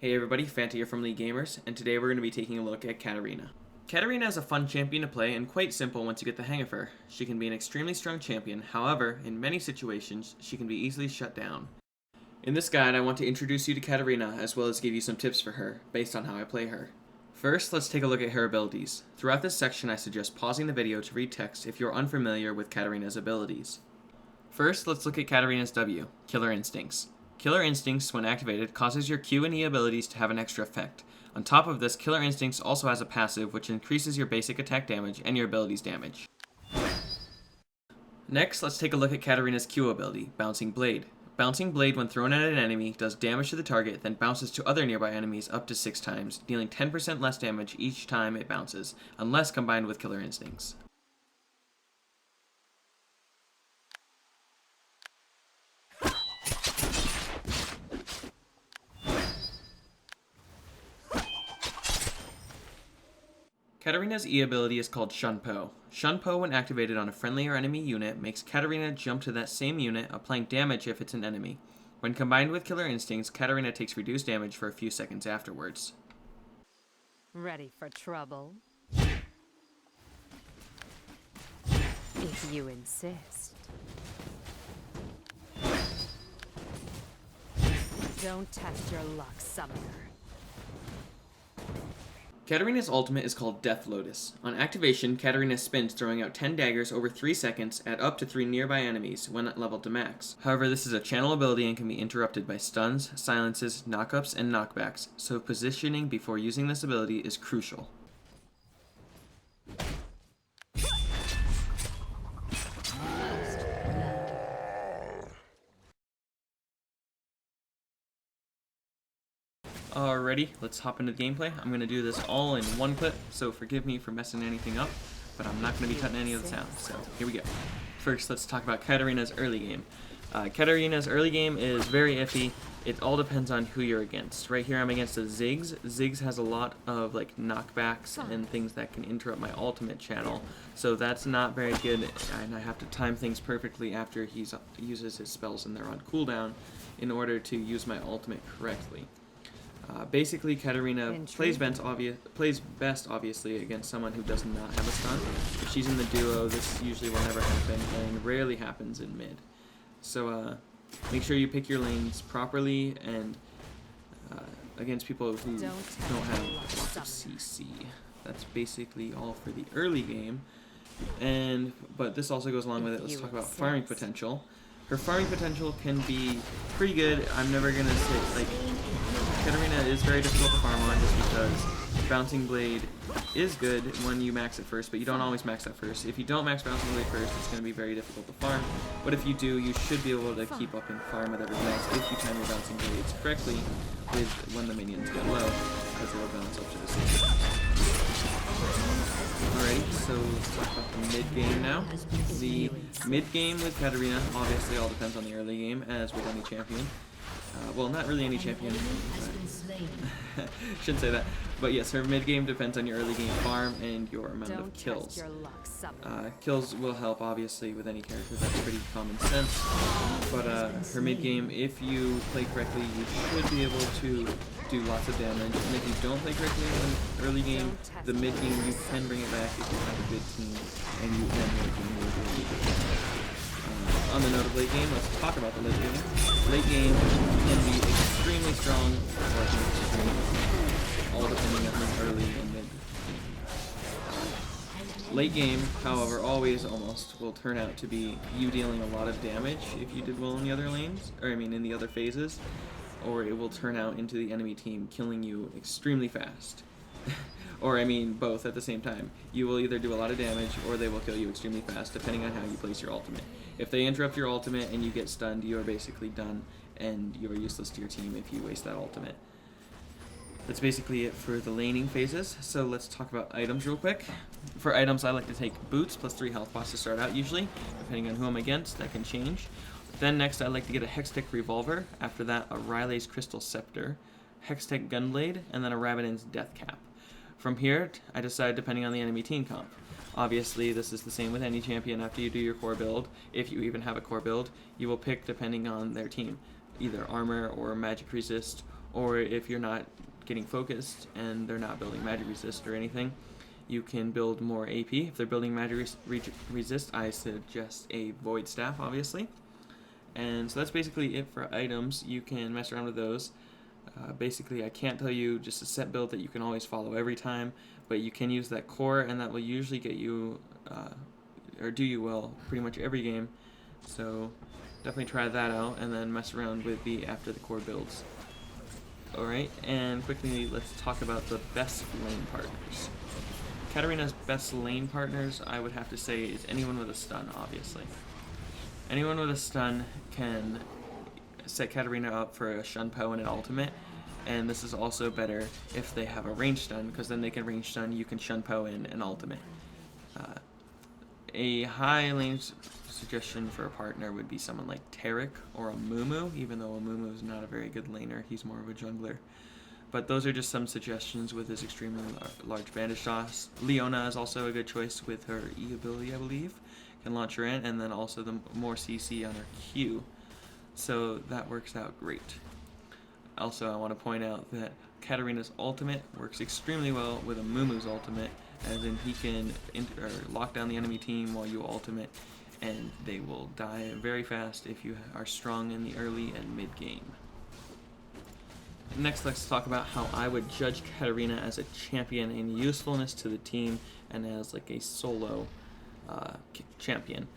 Hey everybody, Fanta here from League Gamers, and today we're going to be taking a look at Katarina. Katarina is a fun champion to play and quite simple once you get the hang of her. She can be an extremely strong champion, however, in many situations, she can be easily shut down. In this guide, I want to introduce you to Katarina as well as give you some tips for her, based on how I play her. First, let's take a look at her abilities. Throughout this section, I suggest pausing the video to read text if you're unfamiliar with Katarina's abilities. First, let's look at Katarina's W, Killer Instincts. Killer Instincts, when activated, causes your Q and E abilities to have an extra effect. On top of this, Killer Instincts also has a passive which increases your basic attack damage and your abilities damage. Next, let's take a look at Katarina's Q ability, Bouncing Blade. Bouncing Blade, when thrown at an enemy, does damage to the target, then bounces to other nearby enemies up to 6 times, dealing 10% less damage each time it bounces, unless combined with Killer Instincts. Katarina's E ability is called Shunpo. Shunpo, when activated on a friendly or enemy unit, makes Katarina jump to that same unit, applying damage if it's an enemy. When combined with Killer Instincts, Katarina takes reduced damage for a few seconds afterwards. Ready for trouble? If you insist. Don't test your luck, Summoner. Katarina's ultimate is called Death Lotus. On activation, Katarina spins, throwing out 10 daggers over 3 seconds at up to 3 nearby enemies when leveled to max. However, this is a channel ability and can be interrupted by stuns, silences, knockups, and knockbacks, so positioning before using this ability is crucial. Alrighty, let's hop into the gameplay. I'm going to do this all in one clip, so forgive me for messing anything up, but I'm not going to be cutting any of the sounds, so here we go. First, let's talk about Katarina's early game. Katarina's early game is very iffy. It all depends on who you're against. Right here I'm against a Ziggs. Ziggs has a lot of like knockbacks and things that can interrupt my ultimate channel, so that's not very good, and I have to time things perfectly after he uses his spells and they're on cooldown in order to use my ultimate correctly. Basically, Katarina plays best, obviously, against someone who does not have a stun. If she's in the duo, this usually will never happen, and rarely happens in mid. So, make sure you pick your lanes properly, and against people who don't have lots of CC. That's basically all for the early game. But this also goes along with it. Let's talk about farming potential. Her farming potential can be pretty good. I'm never gonna say, like, Katarina is very difficult to farm on just because Bouncing Blade is good when you max it first, but you don't always max that first. If you don't max Bouncing Blade first, it's going to be very difficult to farm, but if you do, you should be able to keep up and farm with everything else if you time your Bouncing Blades correctly with when the minions get low, because they'll bounce up to the same. Alright, so let's talk about the mid-game now. The mid-game with Katarina obviously all depends on the early game, as with any champion. Well, not really any champion. Shouldn't say that. But yes, her mid-game depends on your early game farm and your amount of kills. Kills will help, obviously, with any character. That's pretty common sense. But her mid-game, if you play correctly, you should be able to do lots of damage. And if you don't play correctly in the early game, the mid-game, you can bring it back if you have a good team, and you can make it really good. On the note of late game, let's talk about the late game. Late game can be extremely strong, or it can be extreme, all depending on the early and mid game. Late game, however, always almost will turn out to be you dealing a lot of damage if you did well in the other lanes, or I mean in the other phases, or it will turn out into the enemy team killing you extremely fast. Or, I mean, both at the same time. You will either do a lot of damage, or they will kill you extremely fast, depending on how you place your ultimate. If they interrupt your ultimate and you get stunned, you are basically done, and you are useless to your team if you waste that ultimate. That's basically it for the laning phases, so let's talk about items real quick. For items, I like to take boots, plus 3 health pots to start out usually. Depending on who I'm against, that can change. Then next, I like to get a Hextech Revolver. After that, a Rylais Crystal Scepter, Hextech Gunblade, and then a Rabadons Deathcap. From here, I decide depending on the enemy team comp. Obviously, this is the same with any champion. After you do your core build, if you even have a core build, you will pick depending on their team. Either armor or magic resist or if you're not getting focused and they're not building magic resist or anything, you can build more AP. If they're building magic resist, I suggest a void staff, obviously. And so that's basically it for items. You can mess around with those. Basically, I can't tell you just a set build that you can always follow every time, but you can use that core, and that will usually get you, or do you well, pretty much every game. So definitely try that out, and then mess around with the after the core builds. Alright, and quickly let's talk about the best lane partners. Katarina's best lane partners, I would have to say, is anyone with a stun, obviously. Anyone with a stun can set Katarina up for a Shunpo and an ultimate, and this is also better if they have a range stun, because then they can range stun, you can Shunpo in an ultimate. A high lane suggestion for a partner would be someone like Tarek or a Mumu, even though a Mumu is not a very good laner, he's more of a jungler. But those are just some suggestions with his extremely large bandage toss. Leona is also a good choice with her E ability, I believe. Can launch her in, and then also the more CC on her Q. So that works out great. Also, I want to point out that Katarina's ultimate works extremely well with a Mumu's ultimate, as in he can lock down the enemy team while you ultimate, and they will die very fast if you are strong in the early and mid game. Next, let's talk about how I would judge Katarina as a champion in usefulness to the team and as like a solo champion.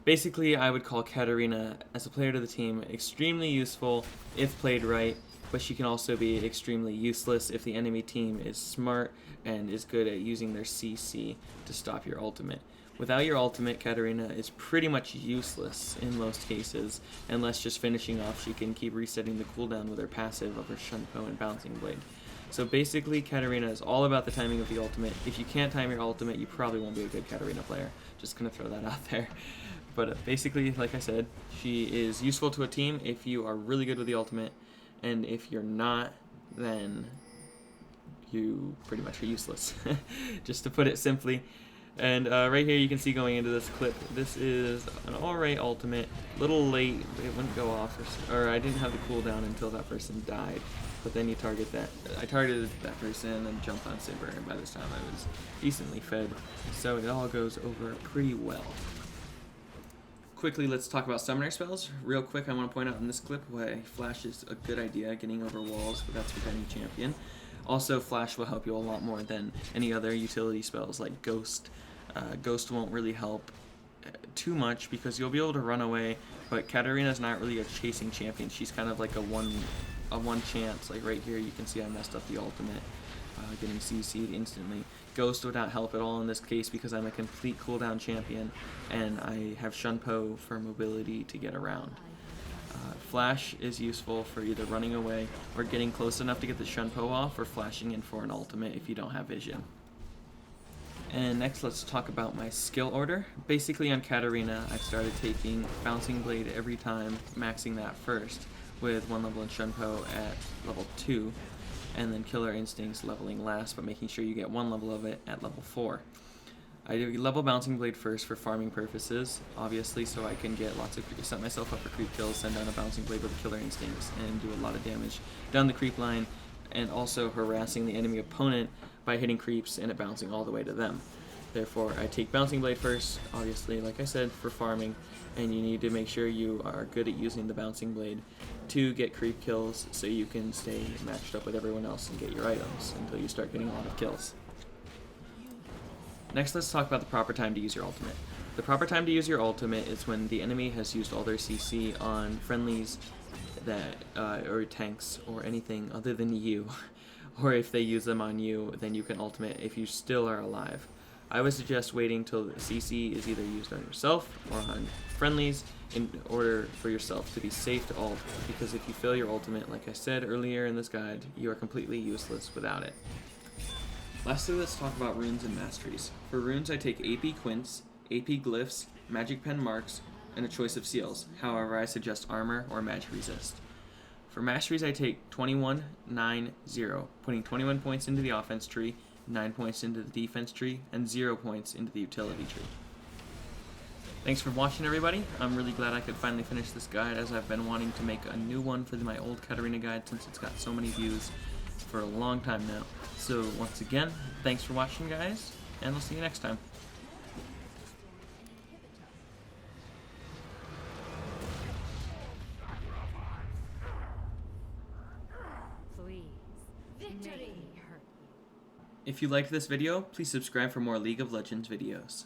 Basically, I would call Katarina as a player to the team extremely useful if played right, but she can also be extremely useless if the enemy team is smart and is good at using their CC to stop your ultimate. Without your ultimate, Katarina is pretty much useless in most cases, unless just finishing off she can keep resetting the cooldown with her passive of her Shunpo and Bouncing Blade. So basically, Katarina is all about the timing of the ultimate. If you can't time your ultimate, you probably won't be a good Katarina player. Just gonna throw that out there. But basically, like I said, she is useful to a team if you are really good with the ultimate, and if you're not, then you pretty much are useless, just to put it simply. And right here you can see going into this clip, this is an alright ultimate, little late, it wouldn't go off, or I didn't have the cooldown until that person died, but then you target that, I targeted that person and jumped on Simber, and by this time I was decently fed, so it all goes over pretty well. Quickly, let's talk about summoner spells. Real quick, I want to point out in this clip why Flash is a good idea, getting over walls, but that's with any champion. Also, Flash will help you a lot more than any other utility spells like Ghost. Ghost won't really help too much because you'll be able to run away, but Katarina's not really a chasing champion. She's kind of like a one chance. Like right here, you can see I messed up the ultimate, getting CC'd instantly. Ghost would not help at all in this case because I'm a complete cooldown champion, and I have Shunpo for mobility to get around. Flash is useful for either running away or getting close enough to get the Shunpo off, or flashing in for an ultimate if you don't have vision. And next, let's talk about my skill order. Basically, on Katarina, I started taking Bouncing Blade every time, maxing that first with 1 level in Shunpo at level 2, and then Killer Instincts leveling last, but making sure you get 1 level of it at level 4. I level Bouncing Blade first for farming purposes, obviously, so I can get lots of set myself up for creep kills, send down a Bouncing Blade with Killer Instincts, and do a lot of damage down the creep line, and also harassing the enemy opponent by hitting creeps and it bouncing all the way to them. Therefore, I take Bouncing Blade first, obviously, like I said, for farming, and you need to make sure you are good at using the Bouncing Blade to get creep kills so you can stay matched up with everyone else and get your items until you start getting a lot of kills. Next, let's talk about the proper time to use your ultimate. The proper time to use your ultimate is when the enemy has used all their CC on friendlies that, or tanks, or anything other than you. Or if they use them on you, then you can ultimate if you still are alive. I would suggest waiting till the CC is either used on yourself or on friendlies in order for yourself to be safe to ult, because if you fail your ultimate, like I said earlier in this guide, you are completely useless without it. Lastly, let's talk about runes and masteries. For runes, I take AP Quints, AP Glyphs, Magic Pen Marks, and a choice of seals. However, I suggest armor or magic resist. For masteries, I take 21, 9, 0, putting 21 points into the offense tree, 9 points into the defense tree, and 0 points into the utility tree. Thanks for watching, everybody. I'm really glad I could finally finish this guide, as I've been wanting to make a new one for my old Katarina guide since it's got so many views for a long time now. So once again, thanks for watching, guys, and we'll see you next time. Please, make me hurt. If you liked this video, please subscribe for more League of Legends videos.